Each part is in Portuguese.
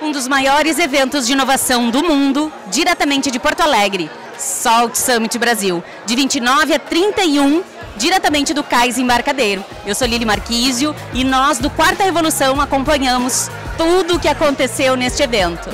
Um dos maiores eventos de inovação do mundo, diretamente de Porto Alegre, Salt Summit Brasil, de 29 a 31, diretamente do Cais Embarcadero. Eu sou Lili Marquísio e nós do Quarta Revolução acompanhamos tudo o que aconteceu neste evento.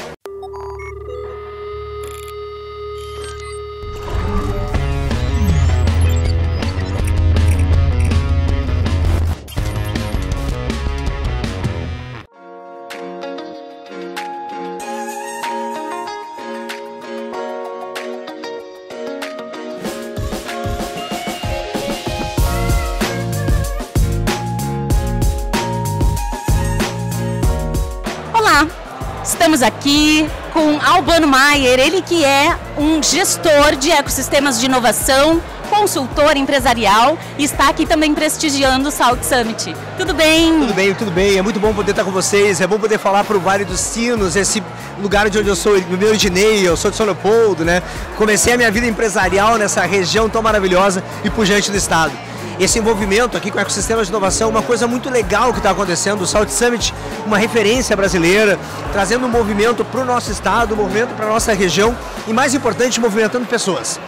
Estamos aqui com Albano Maier, ele que é um gestor de ecossistemas de inovação, consultor empresarial e está aqui também prestigiando o Salt Summit. Tudo bem? Tudo bem, tudo bem. É muito bom poder estar com vocês, é bom poder falar para o Vale dos Sinos, esse lugar de onde eu sou, me originei, eu sou de São Leopoldo, né? Comecei a minha vida empresarial nessa região tão maravilhosa e pujante do estado. Esse envolvimento aqui com ecossistemas de inovação é uma coisa muito legal que está acontecendo. O Salt Summit, uma referência brasileira, trazendo um movimento para o nosso estado, um movimento para a nossa região e, mais importante, movimentando pessoas.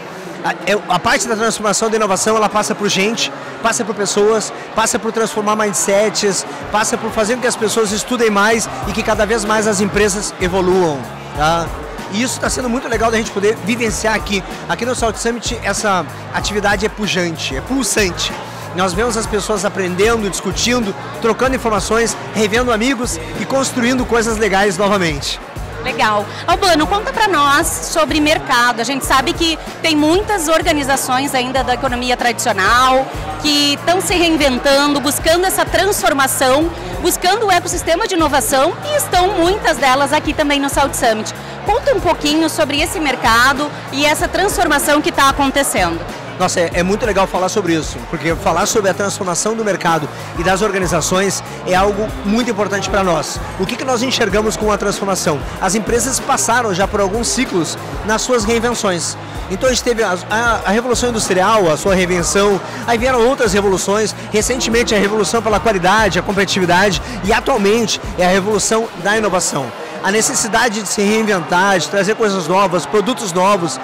A parte da transformação da inovação, ela passa por gente, passa por pessoas, passa por transformar mindsets, passa por fazer com que as pessoas estudem mais e que cada vez mais as empresas evoluam. Tá? E isso está sendo muito legal da gente poder vivenciar aqui. Aqui no Salt Summit essa atividade é pujante, é pulsante. Nós vemos as pessoas aprendendo, discutindo, trocando informações, revendo amigos e construindo coisas legais novamente. Legal. Albano, conta para nós sobre mercado. A gente sabe que tem muitas organizações ainda da economia tradicional que estão se reinventando, buscando essa transformação, buscando o ecossistema de inovação e estão muitas delas aqui também no Salt Summit. Conta um pouquinho sobre esse mercado e essa transformação que está acontecendo. Nossa, é muito legal falar sobre isso, porque falar sobre a transformação do mercado e das organizações é algo muito importante para nós. O que nós enxergamos com a transformação? As empresas passaram já por alguns ciclos nas suas reinvenções. Então a gente teve a Revolução Industrial, a sua reinvenção, aí vieram outras revoluções, recentemente a Revolução pela Qualidade, a Competitividade e atualmente é a Revolução da Inovação. A necessidade de se reinventar, de trazer coisas novas, produtos novos,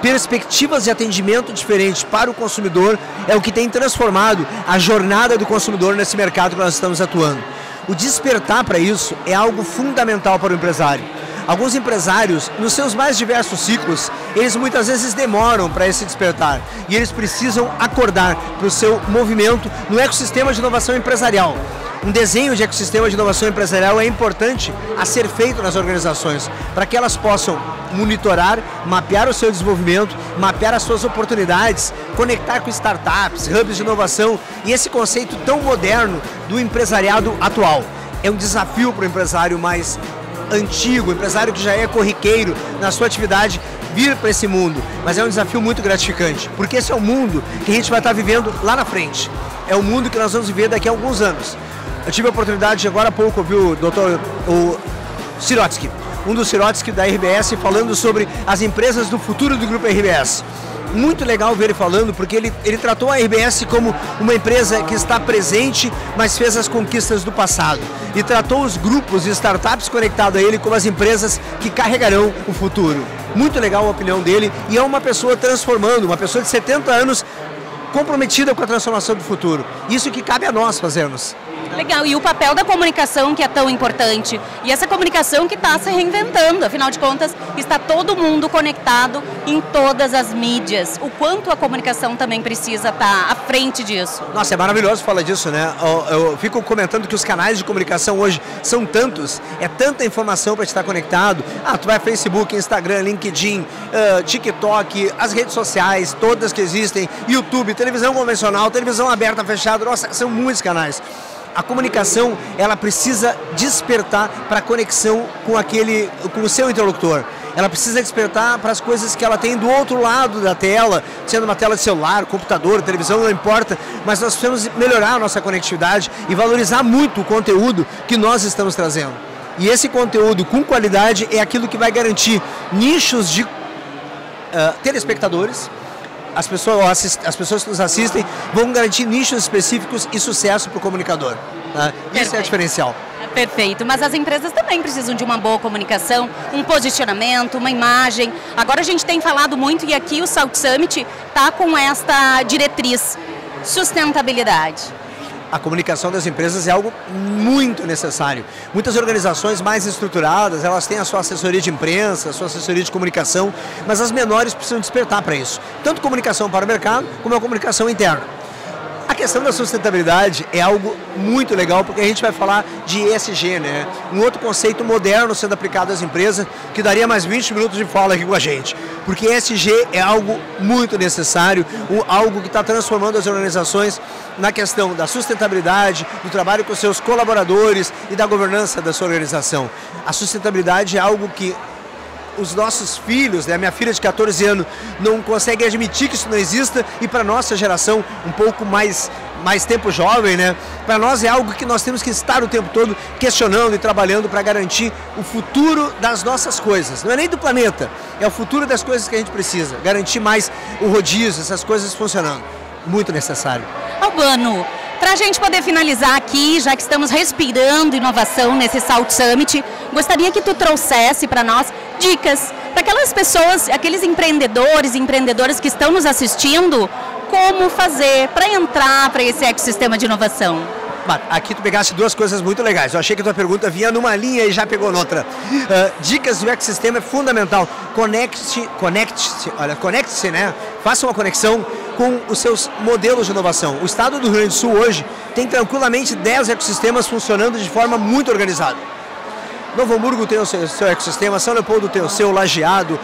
perspectivas de atendimento diferentes para o consumidor é o que tem transformado a jornada do consumidor nesse mercado que nós estamos atuando. O despertar para isso é algo fundamental para o empresário. Alguns empresários, nos seus mais diversos ciclos, eles muitas vezes demoram para esse despertar e eles precisam acordar para o seu movimento no ecossistema de inovação empresarial. Um desenho de ecossistema de inovação empresarial é importante a ser feito nas organizações, para que elas possam monitorar, mapear o seu desenvolvimento, mapear as suas oportunidades, conectar com startups, hubs de inovação e esse conceito tão moderno do empresariado atual. É um desafio para o empresário mais antigo, o empresário que já é corriqueiro na sua atividade, vir para esse mundo, mas é um desafio muito gratificante, porque esse é o mundo que a gente vai estar vivendo lá na frente, é o mundo que nós vamos viver daqui a alguns anos. Eu tive a oportunidade, agora há pouco, ouvir o Dr. Sirotsky, um dos Sirotsky da RBS, falando sobre as empresas do futuro do Grupo RBS. Muito legal ver ele falando, porque ele tratou a RBS como uma empresa que está presente, mas fez as conquistas do passado. E tratou os grupos e startups conectados a ele como as empresas que carregarão o futuro. Muito legal a opinião dele, e é uma pessoa transformando, uma pessoa de 70 anos comprometida com a transformação do futuro. Isso que cabe a nós fazermos. Legal, e o papel da comunicação que é tão importante, e essa comunicação que está se reinventando, afinal de contas, está todo mundo conectado em todas as mídias, o quanto a comunicação também precisa estar à frente disso. Nossa, é maravilhoso falar disso, né? Eu fico comentando que os canais de comunicação hoje são tantos, é tanta informação para estar conectado. Tu vai Facebook, Instagram, LinkedIn, TikTok, as redes sociais, todas que existem, YouTube, televisão convencional, televisão aberta, fechada, nossa, são muitos canais. A comunicação, ela precisa despertar para a conexão com o seu interlocutor. Ela precisa despertar para as coisas que ela tem do outro lado da tela, sendo uma tela de celular, computador, televisão, não importa, mas nós precisamos melhorar a nossa conectividade e valorizar muito o conteúdo que nós estamos trazendo. E esse conteúdo com qualidade é aquilo que vai garantir nichos de telespectadores, as pessoas que nos assistem vão garantir nichos específicos e sucesso para o comunicador. Né? Isso é o diferencial. Perfeito, mas as empresas também precisam de uma boa comunicação, um posicionamento, uma imagem. Agora a gente tem falado muito e aqui o Salt Summit está com esta diretriz, sustentabilidade. A comunicação das empresas é algo muito necessário. Muitas organizações mais estruturadas, elas têm a sua assessoria de imprensa, a sua assessoria de comunicação, mas as menores precisam despertar para isso. Tanto comunicação para o mercado, como a comunicação interna. A questão da sustentabilidade é algo muito legal, porque a gente vai falar de ESG, né? Um outro conceito moderno sendo aplicado às empresas, que daria mais 20 minutos de fala aqui com a gente. Porque ESG é algo muito necessário, algo que está transformando as organizações na questão da sustentabilidade, do trabalho com seus colaboradores e da governança da sua organização. A sustentabilidade é algo que os nossos filhos, né, minha filha de 14 anos, não consegue admitir que isso não exista, e para nossa geração, um pouco mais tempo jovem, né, para nós é algo que nós temos que estar o tempo todo questionando e trabalhando para garantir o futuro das nossas coisas. Não é nem do planeta, é o futuro das coisas que a gente precisa, garantir mais o rodízio, essas coisas funcionando. Muito necessário. Albano, para a gente poder finalizar aqui, já que estamos respirando inovação nesse Salt Summit, gostaria que tu trouxesse para nós dicas para aquelas pessoas, aqueles empreendedores e empreendedoras que estão nos assistindo, como fazer para entrar para esse ecossistema de inovação. Aqui tu pegaste duas coisas muito legais. Eu achei que a tua pergunta vinha numa linha e já pegou noutra. Dicas do ecossistema é fundamental. Conecte-se, né? Faça uma conexão com os seus modelos de inovação. O estado do Rio Grande do Sul hoje tem tranquilamente 10 ecossistemas funcionando de forma muito organizada. Novo Hamburgo tem o seu ecossistema, São Leopoldo tem o seu, Lajeado,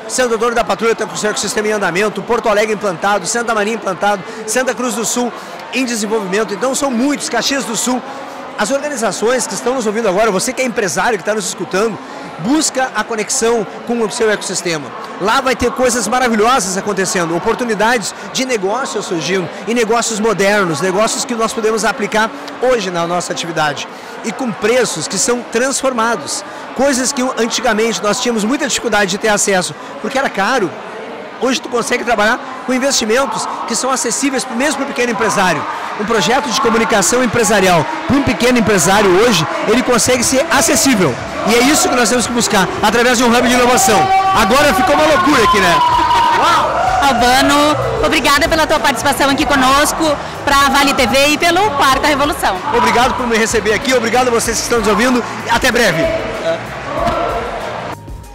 Santo Antônio da Patrulha tem o seu ecossistema em andamento, Porto Alegre implantado, Santa Maria implantado, Santa Cruz do Sul em desenvolvimento. Então são muitos, Caxias do Sul. As organizações que estão nos ouvindo agora, você que é empresário, que está nos escutando, busca a conexão com o seu ecossistema. Lá vai ter coisas maravilhosas acontecendo, oportunidades de negócios surgindo, e negócios modernos, negócios que nós podemos aplicar hoje na nossa atividade. E com preços que são transformados. Coisas que antigamente nós tínhamos muita dificuldade de ter acesso, porque era caro. Hoje tu consegue trabalhar com investimentos que são acessíveis mesmo para o pequeno empresário. Um projeto de comunicação empresarial para um pequeno empresário hoje, ele consegue ser acessível. E é isso que nós temos que buscar, através de um hub de inovação. Agora ficou uma loucura aqui, né? Uau! Albano, obrigada pela tua participação aqui conosco, para a Vale TV e pelo Quarta Revolução. Obrigado por me receber aqui, obrigado a vocês que estão nos ouvindo e até breve.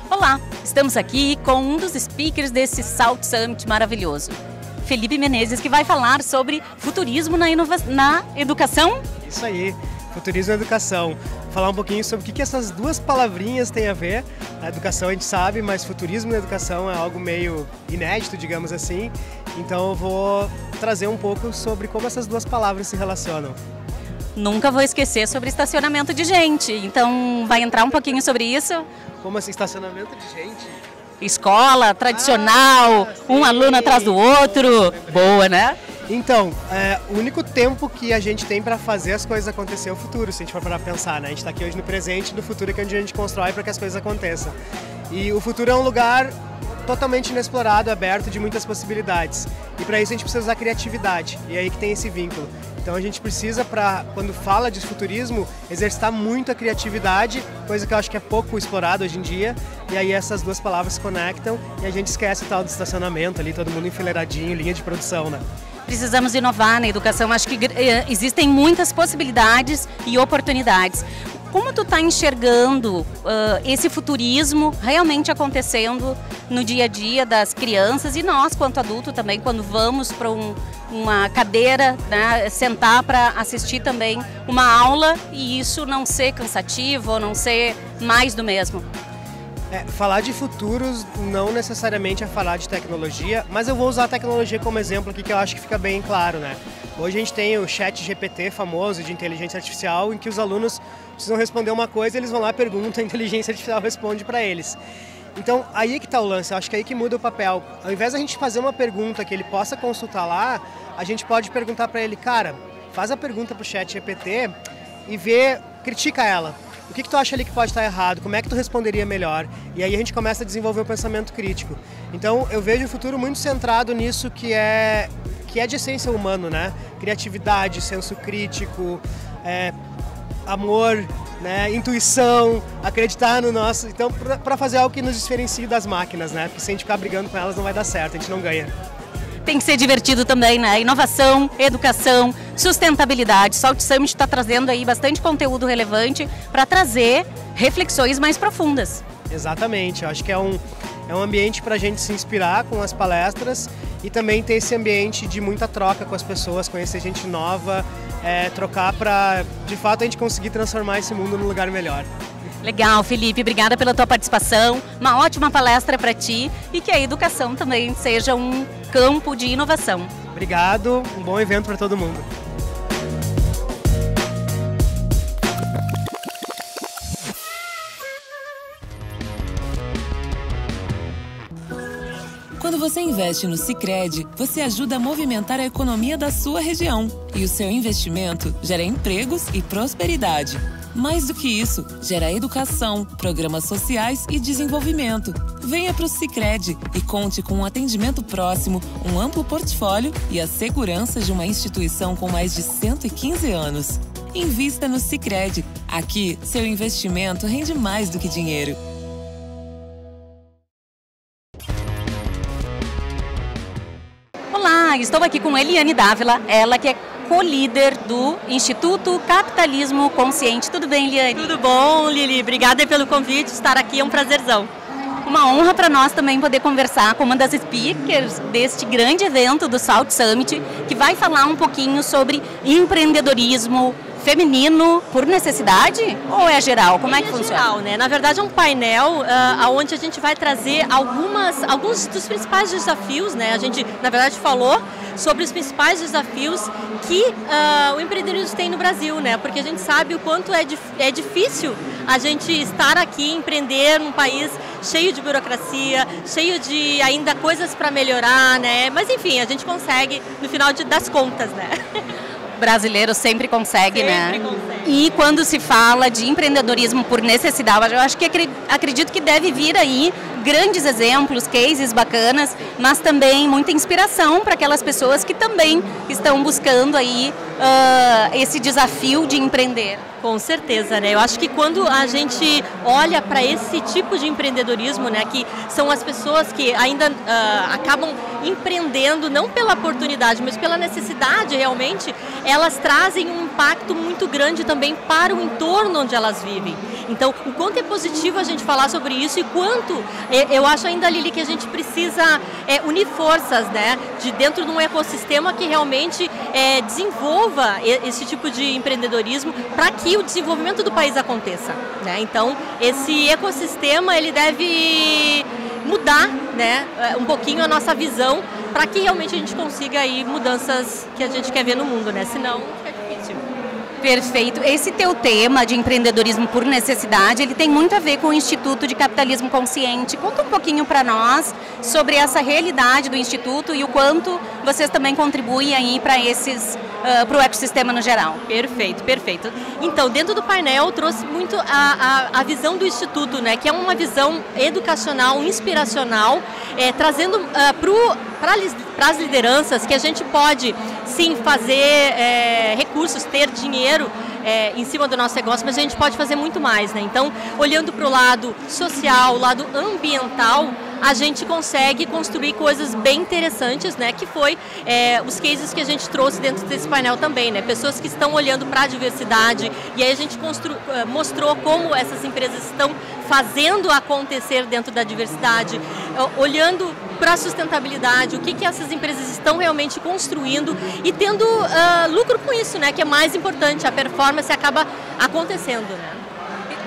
Olá, estamos aqui com um dos speakers desse Salt Summit maravilhoso, Felipe Menezes, que vai falar sobre futurismo na educação. Isso aí, futurismo na educação. Falar um pouquinho sobre o que essas duas palavrinhas têm a ver. A educação a gente sabe, mas futurismo na educação é algo meio inédito, digamos assim. Então eu vou trazer um pouco sobre como essas duas palavras se relacionam. Nunca vou esquecer sobre estacionamento de gente, então vai entrar um pouquinho sobre isso? Como assim, estacionamento de gente? Escola, tradicional, um aluno atrás do outro, boa, né? Então, o único tempo que a gente tem para fazer as coisas acontecer é o futuro, se a gente for parar pra pensar, né? A gente está aqui hoje no presente, e no futuro é que onde a gente constrói para que as coisas aconteçam. E o futuro é um lugar totalmente inexplorado, aberto, de muitas possibilidades. E para isso a gente precisa usar criatividade, e é aí que tem esse vínculo. Então a gente precisa, quando fala de futurismo, exercitar muito a criatividade, coisa que eu acho que é pouco explorada hoje em dia, e aí essas duas palavras se conectam e a gente esquece o tal do estacionamento ali, todo mundo enfileiradinho, linha de produção, né? Precisamos inovar na educação, acho que existem muitas possibilidades e oportunidades. Como tu está enxergando esse futurismo realmente acontecendo no dia a dia das crianças e nós, quanto adulto também, quando vamos para uma cadeira, né, sentar para assistir também uma aula e isso não ser cansativo ou não ser mais do mesmo? Falar de futuros não necessariamente é falar de tecnologia, mas eu vou usar a tecnologia como exemplo aqui que eu acho que fica bem claro, né? Hoje a gente tem o chat GPT famoso de inteligência artificial em que os alunos precisam responder uma coisa, eles vão lá, perguntam, a inteligência artificial responde para eles. Então aí que está o lance, eu acho que é aí que muda o papel. Ao invés da gente fazer uma pergunta que ele possa consultar lá, a gente pode perguntar para ele, cara, faz a pergunta para o chat GPT e critica ela. o que tu acha ali que pode estar errado, como é que tu responderia melhor? E aí a gente começa a desenvolver o pensamento crítico. Então eu vejo o futuro muito centrado nisso que é de essência humano, né? Criatividade, senso crítico, amor, né? Intuição, acreditar no nosso... Então, para fazer algo que nos diferencie das máquinas, né? Porque se a gente ficar brigando com elas não vai dar certo, a gente não ganha. Tem que ser divertido também, né? Inovação, educação, sustentabilidade. Salt Summit está trazendo aí bastante conteúdo relevante para trazer reflexões mais profundas. Exatamente, eu acho que é um ambiente para a gente se inspirar com as palestras e também ter esse ambiente de muita troca com as pessoas, conhecer gente nova, trocar para, de fato, a gente conseguir transformar esse mundo num lugar melhor. Legal, Felipe, obrigada pela tua participação, uma ótima palestra para ti e que a educação também seja um campo de inovação. Obrigado, um bom evento para todo mundo. Quando você investe no Sicredi, você ajuda a movimentar a economia da sua região. E o seu investimento gera empregos e prosperidade. Mais do que isso, gera educação, programas sociais e desenvolvimento. Venha para o Sicredi e conte com um atendimento próximo, um amplo portfólio e a segurança de uma instituição com mais de 115 anos. Invista no Sicredi. Aqui, seu investimento rende mais do que dinheiro. Olá, estou aqui com Eliane Dávila, ela que é co-líder do Instituto Capitalismo Consciente. Tudo bem, Eliane? Tudo bom, Lili. Obrigada pelo convite, estar aqui é um prazerzão. Uma honra para nós também poder conversar com uma das speakers deste grande evento do Salt Summit, que vai falar um pouquinho sobre empreendedorismo feminino por necessidade ou é geral? Como é que funciona? Geral, né? Na verdade é um painel onde a gente vai trazer alguns dos principais desafios, né? A gente, na verdade, falou sobre os principais desafios que o empreendedorismo tem no Brasil, né? Porque a gente sabe o quanto é difícil a gente estar aqui, empreender num país cheio de burocracia, cheio de ainda coisas para melhorar, né? Mas enfim, a gente consegue no final das contas, né? Brasileiro sempre consegue, sempre né? Consegue. E quando se fala de empreendedorismo por necessidade, eu acho que acredito que deve vir aí grandes exemplos, cases bacanas, mas também muita inspiração para aquelas pessoas que também estão buscando aí esse desafio de empreender. Com certeza, né? Eu acho que quando a gente olha para esse tipo de empreendedorismo, né, que são as pessoas que ainda acabam empreendendo não pela oportunidade, mas pela necessidade realmente, elas trazem um impacto muito grande também para o entorno onde elas vivem. Então, o quanto é positivo a gente falar sobre isso e quanto eu acho ainda, Lili, que a gente precisa unir forças, né, de dentro de um ecossistema que realmente desenvolva esse tipo de empreendedorismo para que o desenvolvimento do país aconteça, né? Então, esse ecossistema ele deve mudar, né, um pouquinho a nossa visão para que realmente a gente consiga aí mudanças que a gente quer ver no mundo, né? Senão é difícil. Perfeito. Esse teu tema de empreendedorismo por necessidade, ele tem muito a ver com o Instituto de Capitalismo Consciente. Conta um pouquinho para nós sobre essa realidade do Instituto e o quanto vocês também contribuem aí para o ecossistema no geral. Perfeito, perfeito. Então, dentro do painel, trouxe muito a visão do Instituto, né, que é uma visão educacional, inspiracional, trazendo para as lideranças que a gente pode, sim, fazer recursos, ter dinheiro em cima do nosso negócio, mas a gente pode fazer muito mais, né? Então, olhando para o lado social, o lado ambiental, a gente consegue construir coisas bem interessantes, né? Que foi os cases que a gente trouxe dentro desse painel também, né? Pessoas que estão olhando para a diversidade e aí a gente mostrou como essas empresas estão fazendo acontecer dentro da diversidade, olhando para a sustentabilidade, o que essas empresas estão realmente construindo e tendo lucro com isso, né? Que é mais importante, a performance acaba acontecendo, né?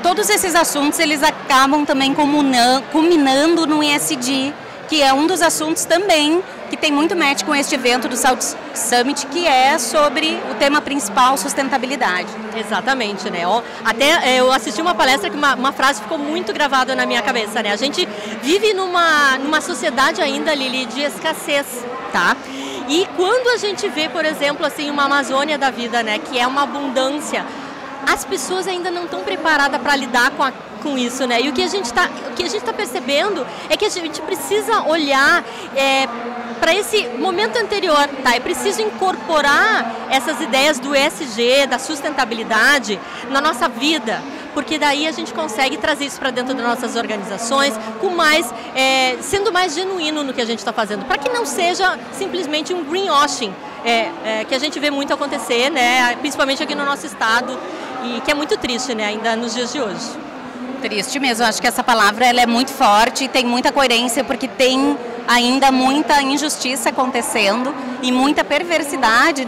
Todos esses assuntos, eles acabam também culminando no ESG, que é um dos assuntos também que tem muito match com este evento do Salt Summit, que é sobre o tema principal, sustentabilidade. Exatamente, né? Até eu assisti uma palestra que uma frase ficou muito gravada na minha cabeça, né? A gente vive numa sociedade ainda, Lili, de escassez, tá? E quando a gente vê, por exemplo, assim, uma Amazônia da vida, né, que é uma abundância, as pessoas ainda não estão preparadas para lidar com isso, né? E o que a gente está percebendo é que a gente precisa olhar para esse momento anterior, tá? É preciso incorporar essas ideias do ESG, da sustentabilidade, na nossa vida, porque daí a gente consegue trazer isso para dentro das nossas organizações, sendo mais genuíno no que a gente está fazendo, para que não seja simplesmente um greenwashing, que a gente vê muito acontecer, né? Principalmente aqui no nosso estado, e que é muito triste, né? Ainda nos dias de hoje. Triste mesmo, acho que essa palavra ela é muito forte e tem muita coerência, porque tem ainda muita injustiça acontecendo e muita perversidade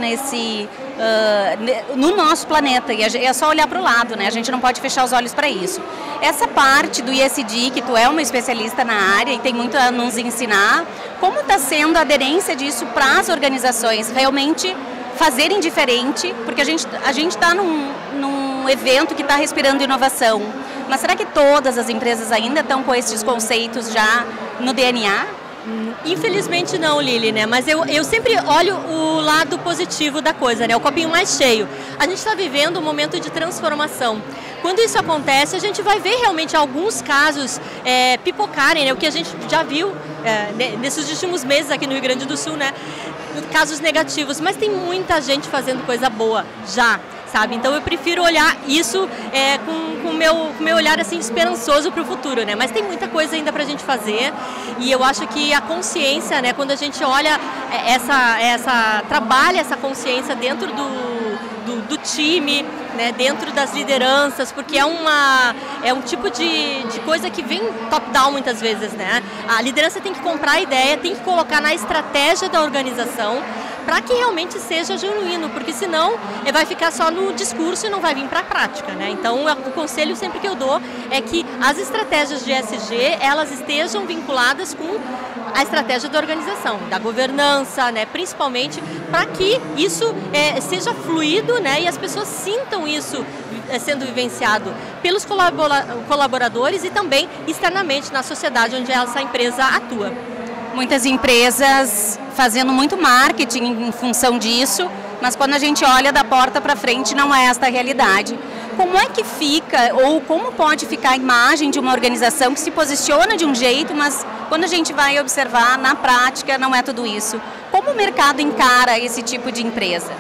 no nosso planeta, e é só olhar para o lado, né? A gente não pode fechar os olhos para isso. Essa parte do ESG, que tu é uma especialista na área e tem muito a nos ensinar, como está sendo a aderência disso para as organizações realmente fazerem diferente, porque a gente está num evento que está respirando inovação, mas será que todas as empresas ainda estão com esses conceitos já no DNA? Infelizmente não, Lili, né? Mas eu sempre olho o lado positivo da coisa, né? O copinho mais cheio. A gente está vivendo um momento de transformação. Quando isso acontece, a gente vai ver realmente alguns casos pipocarem, né? O que a gente já viu nesses últimos meses aqui no Rio Grande do Sul, né? Casos negativos, mas tem muita gente fazendo coisa boa já, sabe? Então eu prefiro olhar isso com o meu olhar assim esperançoso para o futuro, né? Mas tem muita coisa ainda para a gente fazer, e eu acho que a consciência, né? Quando a gente olha trabalha essa consciência dentro do time, né, dentro das lideranças, porque é um tipo de coisa que vem top-down muitas vezes, né? A liderança tem que comprar a ideia, tem que colocar na estratégia da organização para que realmente seja genuíno, porque senão vai ficar só no discurso e não vai vir para a prática, né? Então o conselho sempre que eu dou é que as estratégias de ESG, elas estejam vinculadas com a estratégia da organização, da governança, né? Principalmente para que isso seja fluido, né? E as pessoas sintam isso sendo vivenciado pelos colaboradores e também externamente na sociedade onde essa empresa atua. Muitas empresas fazendo muito marketing em função disso, mas quando a gente olha da porta para frente não é esta a realidade. Como é que fica, ou como pode ficar a imagem de uma organização que se posiciona de um jeito, mas quando a gente vai observar na prática não é tudo isso? Como o mercado encara esse tipo de empresa?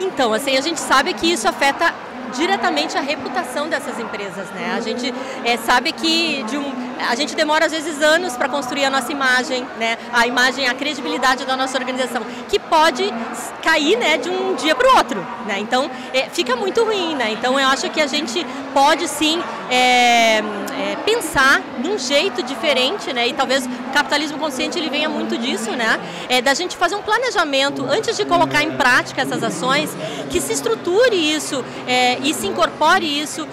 Então, assim, a gente sabe que isso afeta diretamente a reputação dessas empresas, né? A gente sabe que a gente demora às vezes anos para construir a nossa imagem, né? A credibilidade da nossa organização, que pode cair, né, de um dia para o outro, né? Então fica muito ruim, né? Então eu acho que a gente pode sim pensar num jeito diferente, né? E talvez o capitalismo consciente ele venha muito disso, né? Da gente fazer um planejamento antes de colocar em prática essas ações, que se estruture isso e se incorpore isso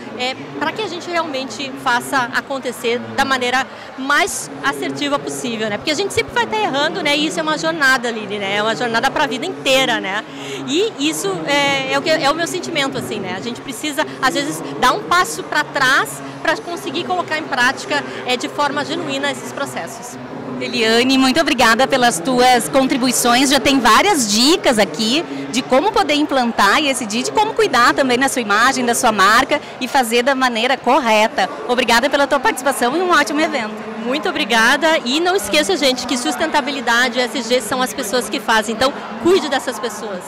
para que a gente realmente faça acontecer da maneira mais assertiva possível, né? Porque a gente sempre vai estar errando, né? E isso é uma jornada, Lili, né? É uma jornada para a vida inteira, né? E isso é o meu sentimento, assim, né? A gente precisa, às vezes, dar um passo para trás para conseguir colocar em prática de forma genuína esses processos. Eliane, muito obrigada pelas tuas contribuições. Já tem várias dicas aqui de como poder implantar e decidir, de como cuidar também da sua imagem, da sua marca e fazer da maneira correta. Obrigada pela tua participação e um ótimo evento. Muito obrigada, e não esqueça, gente, que sustentabilidade e ESG são as pessoas que fazem. Então, cuide dessas pessoas,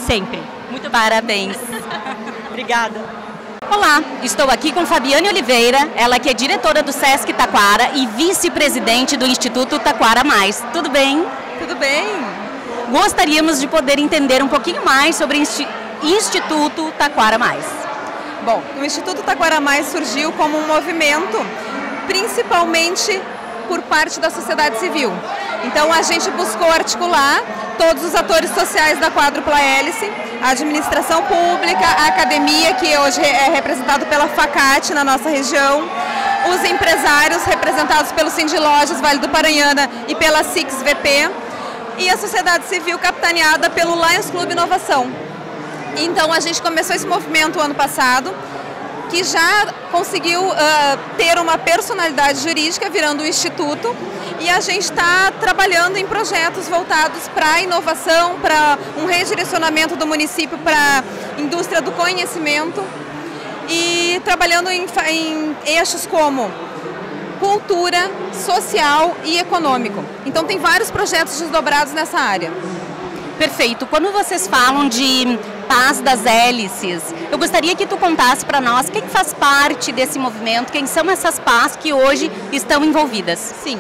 sempre. Muito parabéns. Obrigada. Olá, estou aqui com Fabiane Oliveira, ela que é diretora do Sesc Taquara e vice-presidente do Instituto Taquara Mais. Tudo bem? Tudo bem. Gostaríamos de poder entender um pouquinho mais sobre o Instituto Taquara Mais. Bom, o Instituto Taquara Mais surgiu como um movimento, principalmente por parte da sociedade civil. Então a gente buscou articular todos os atores sociais da quádrupla hélice, a administração pública, a academia, que hoje é representado pela FACAT na nossa região, os empresários representados pelo Cindy Lojas, Vale do Paranhana e pela Six VP, e a sociedade civil capitaneada pelo Lions Clube Inovação. Então a gente começou esse movimento ano passado, que já conseguiu ter uma personalidade jurídica virando um instituto, e a gente está trabalhando em projetos voltados para a inovação, para um redirecionamento do município para a indústria do conhecimento. e trabalhando em eixos como cultura, social e econômico. Então tem vários projetos desdobrados nessa área. Perfeito. Quando vocês falam de Paz das Hélices, eu gostaria que tu contasse para nós quem faz parte desse movimento, quem são essas PAs que hoje estão envolvidas. Sim,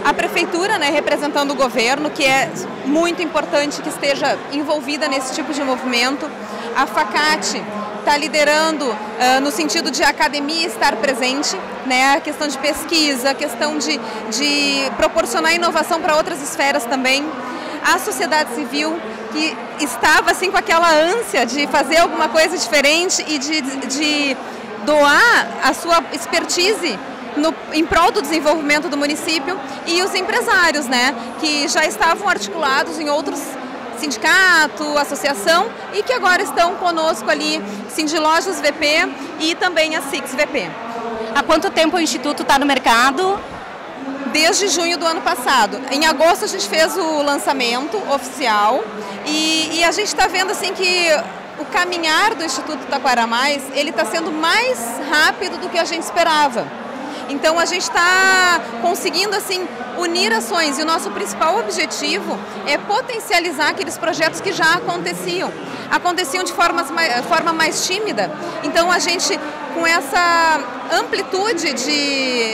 a Prefeitura, né, representando o governo, que é muito importante que esteja envolvida nesse tipo de movimento. A FACAT está liderando no sentido de a academia estar presente, né, a questão de pesquisa, a questão de proporcionar inovação para outras esferas também. A sociedade civil, que estava assim com aquela ânsia de fazer alguma coisa diferente e de doar a sua expertise em prol do desenvolvimento do município, e os empresários, né, que já estavam articulados em outros sindicato, associação, e que agora estão conosco ali, Sindilojas VP e também a Six VP. Há quanto tempo o Instituto está no mercado? Desde junho do ano passado. Em agosto a gente fez o lançamento oficial e a gente está vendo assim que o caminhar do Instituto Taquara Mais, ele está sendo mais rápido do que a gente esperava. Então a gente está conseguindo assim unir ações, e o nosso principal objetivo é potencializar aqueles projetos que já aconteciam de forma mais tímida. Então a gente, com essa amplitude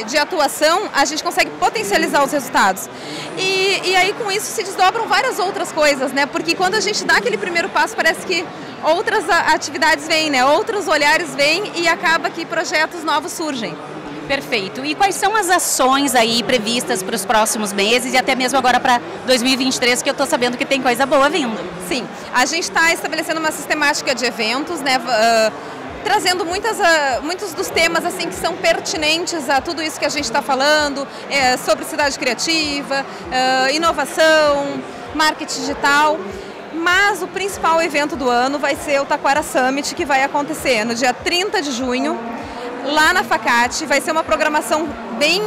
de atuação, a gente consegue potencializar os resultados. E aí com isso se desdobram várias outras coisas, né? Porque quando a gente dá aquele primeiro passo, parece que outras atividades vêm, né? Outros olhares vêm e acaba que projetos novos surgem. Perfeito. E quais são as ações aí previstas para os próximos meses e até mesmo agora para 2023, que eu estou sabendo que tem coisa boa vindo? Sim, a gente está estabelecendo uma sistemática de eventos, né, trazendo muitos dos temas assim que são pertinentes a tudo isso que a gente está falando, sobre cidade criativa, inovação, marketing digital. Mas o principal evento do ano vai ser o Taquara Summit, que vai acontecer no dia 30 de junho, lá na FACAT. Vai ser uma programação bem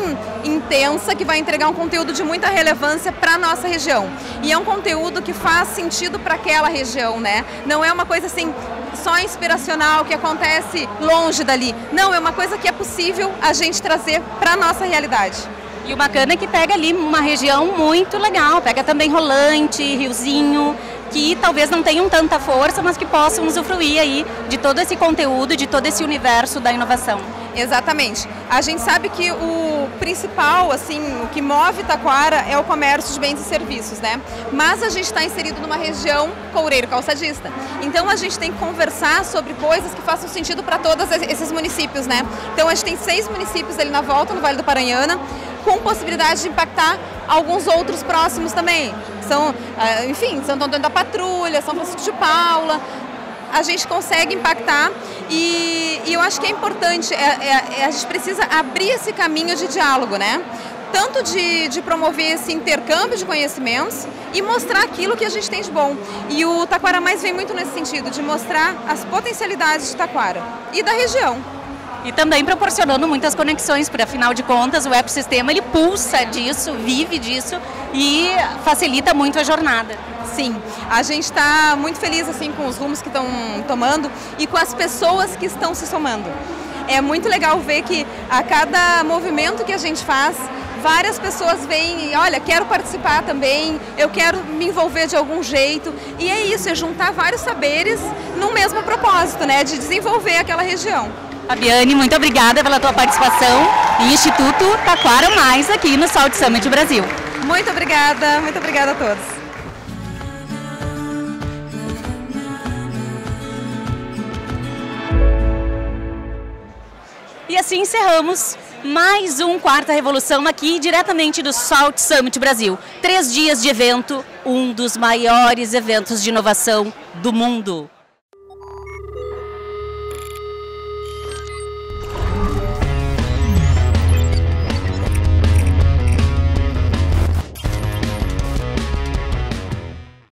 intensa, que vai entregar um conteúdo de muita relevância para a nossa região. E é um conteúdo que faz sentido para aquela região, né? Não é uma coisa assim só inspiracional, que acontece longe dali. Não, é uma coisa que é possível a gente trazer para a nossa realidade. E o bacana é que pega ali uma região muito legal, pega também Rolante, Riozinho, que talvez não tenham tanta força, mas que possam usufruir aí de todo esse conteúdo, de todo esse universo da inovação. Exatamente. A gente sabe que o principal, assim, o que move Taquara é o comércio de bens e serviços, né? Mas a gente está inserido numa região coureiro-calçadista. Então a gente tem que conversar sobre coisas que façam sentido para todos esses municípios, né? Então a gente tem 6 municípios ali na volta, no Vale do Paranhana, com possibilidade de impactar alguns outros próximos também. São, enfim, Santo Antônio da Patrulha, São Francisco de Paula. A gente consegue impactar e eu acho que é importante, a gente precisa abrir esse caminho de diálogo, né? Tanto de promover esse intercâmbio de conhecimentos e mostrar aquilo que a gente tem de bom. E o Taquara Mais vem muito nesse sentido, de mostrar as potencialidades de Taquara e da região. E também proporcionando muitas conexões, porque afinal de contas o ecossistema ele pulsa disso, vive disso e facilita muito a jornada. Sim, a gente está muito feliz assim com os rumos que estão tomando e com as pessoas que estão se somando. É muito legal ver que a cada movimento que a gente faz, várias pessoas vêm e, olha, quero participar também, eu quero me envolver de algum jeito. E é isso, é juntar vários saberes num mesmo propósito, né, de desenvolver aquela região. Fabiane, muito obrigada pela tua participação em Instituto Taquara Mais aqui no Salt Summit Brasil. Muito obrigada a todos. E assim encerramos mais um Quarta Revolução aqui diretamente do Salt Summit Brasil. 3 dias de evento, um dos maiores eventos de inovação do mundo.